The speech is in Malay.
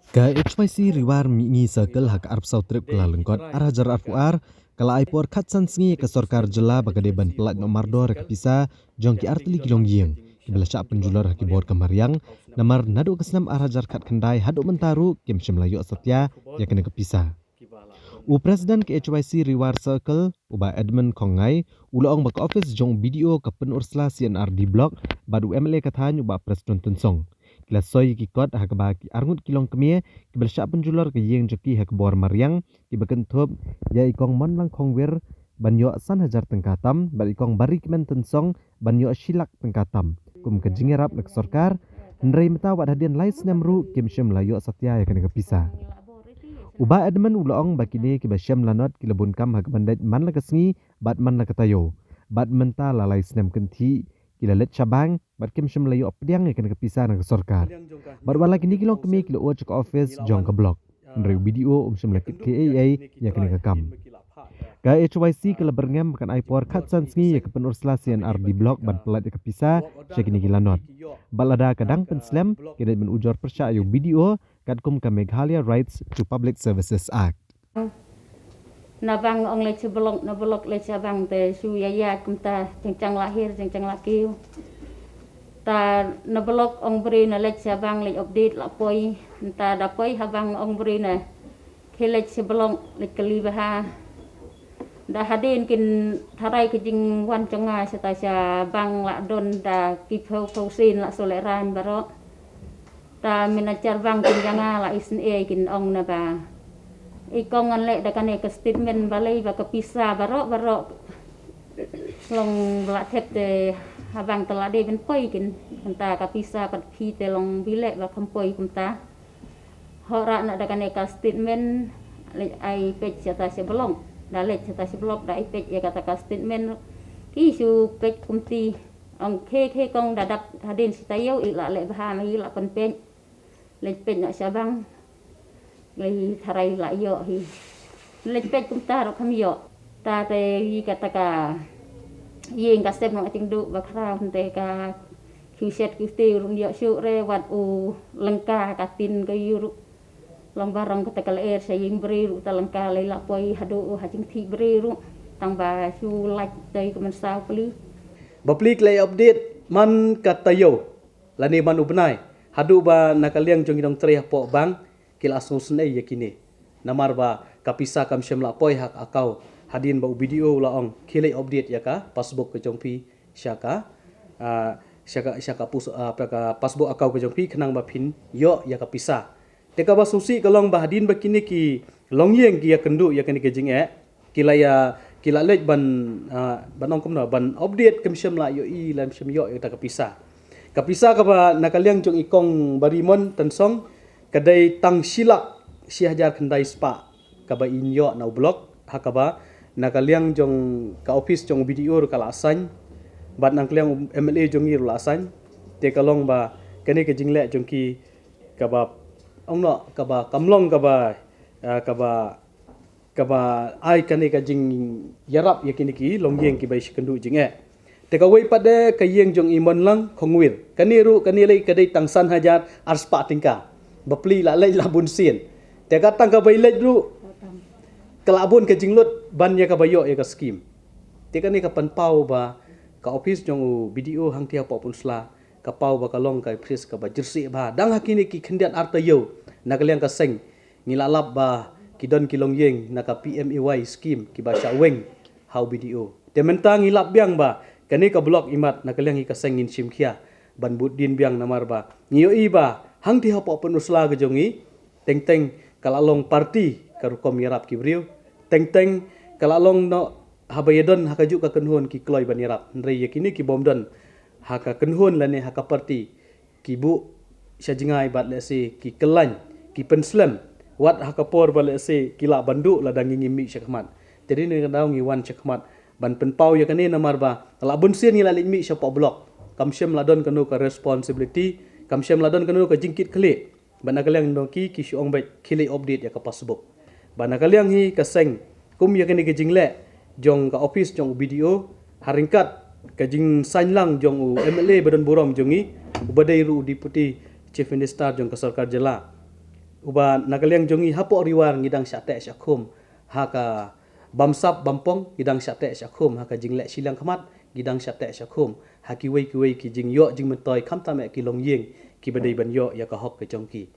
Ka HYC riwar mingi circle hak arp sautrip kala lengkot arah jar arfuar kala aipor katsan singi ke sorkar jela bagade ban pelat nomor do rek pisa jongki arteli kilong gieng kibela cak penjular haki bor kamariang namar nadu kesenam arah jar kat kendai haduk mentaru kim shemlayu satya ya kena kepisa. U Presiden ke HYC riwar circle uba Edmund Kongai ulaong bak office jong video ke penursla CNR di blog badu MLA katanya uba Presiden Tunsong. Kila soy kikot hak bagi arngut kilong kemie kibel syak penjular ke yeng joki hak bor mariang kibaken top ya ikong mon lang kongwir banyo san hajar tengkatam bal ikong bari kemen Tunsong banyo shilak tengkatam kum ke jingerap nak sorkar ndrei meta wad hadian lais namru kim shem layo satya ya kena kepisah. Uba Edmund ulaong bakini kiba syam lanot kilabun kam hak bandait man la kesngi bat man la ketayo bat menta lalai senam kenti kila let cabang bat kim syam layo opdiang ikan kepisah nang sorkar bat wala kini kilong kemi kila uat ke office jong ke blok ndrei video syam lakit KAA ya kena kam ka HYC kala berngam kan aipor katsan sngi ya kepen ursla CNR di blok ban pelat ya kepisah syakini kila not balada kadang penslam kini menujur persyayu video kadkum ka Meghalaya Rights to Public Services Act. Nabang ong le ceblok nablok le cabang te su yaya kumta cengcang lahir cengcang laki ta nablok ong beri na le cabang le update la poi ta da poi habang ong beri na khele ceblok le kelibaha da hadin kin tharai ke jing wan changa sata sya bang la don da kipho sin la soleran baro ta minacar bang kin janga la isin kin ong na ba ikong an le da kan ke statement balai ba kepisa baro long la thep te habang tala de ben poi kin ta kapisa pat phi te long bile ba kampoi kumta hora na da kan ke statement le ai pech sata se belong da le sata se blok da ai pech ya kata ka statement ki su pech kumti ong ke kong dadak hadin sitayo ila le bah mai la kon pech le pech na sabang le tharai la yo hi le pech kumta ro kham yo ta te yi kata ka yeng ka step no ting du ba khra te ka khiset ki rung yo su re wat u lengka ka tin ka yuru long barang kata kal air saying beri ru talangka le la poi hadu hajing thi beri ru tang ba su like te ko man sa pli Baplik lay update man katayo lani man ubnai hadu ba nakaliang jong idong treh po bang kila asung sunai yakini namar ba kapisa kam shem la poi hak akau hadin ba video la ong kile update yaka passbook ke jongpi syaka syaka pus passbook akau ke jongpi kenang ba pin yo ya kapisa teka ba susi kalong ba hadin ba kini ki longyeng ki ya kendu ya kini ke jing kila lej ban ong kumna ban update kem shem la yo I lam shem yo ta kapisa ka ba nakaliang jong ikong barimon tensong kadai tang silak si hajar kendai spa ka ba inyo na blog hakaba nakaliang jong ka office jong video kala asan bat nakaliang MLA jong ir la asan te kalong ba kene ke jingle jong ki ka ba ongno ka ba kamlong ka ba ai kane ka jing yarap yakini ki longyeng ki bai sikendu jinge te ka wei pada ka yeng jong imon lang khongwir kaniru kanilai kadai tangsan hajar arspa tingka bapli la lai labun sin te ka tang ka bai lej ru kelabun ke jinglut ban ya ka bayo ya ka skim te ka ni ka panpau ba ka office jong video hang tia popun sla ka pau ba ka long ka pres ka ba jersi ba dang hakini ki khendiat artayo nakaliang ka seng nilalap ba kidon kilong yeng naka PMEY scheme ki ba weng how video tementang ilap biang ba kani ka blok imat nakaliang ka sengin simkhia ban budin biang namar ba ngiyo iba hang ti hapo penusla ke jongi teng kalalong parti karukom yarap ki brio teng kalalong no habayedon hakaju ka kenhon ki kloy ban yarap ndrei yakini ki bomdon haka kenhon lane haka parti ki bu syajingai bat lesi ki kelany ki penslam wat hakapor bale se kila bandu la dangi mi syakmat jadi ni kadau ngi wan syakmat ban penpau ya kane namar ba la bunsin ni la mi syapo blok kamsyem ladon kanu ka responsibility kamsyem ladon kanu ka jingkit kle ban nakaliang noki ki syong bet kile update ya ka passbook ban nakaliang hi ka seng kum ya kane ke jingle jong ka office jong video haringkat ka jing sanlang jong MLA badan burom jongi ubadai ru deputy chief minister jong ka sarkar jela uba nagaliang jongi hapo riwar ngidang syate syakum haka bamsap bampong gidang syate syakum haka jingle silang khamat gidang syate syakum haki wei ki jing yo jing mentoy kham ta me ki long yeng ki badai ban yo ya ka hok ke jongki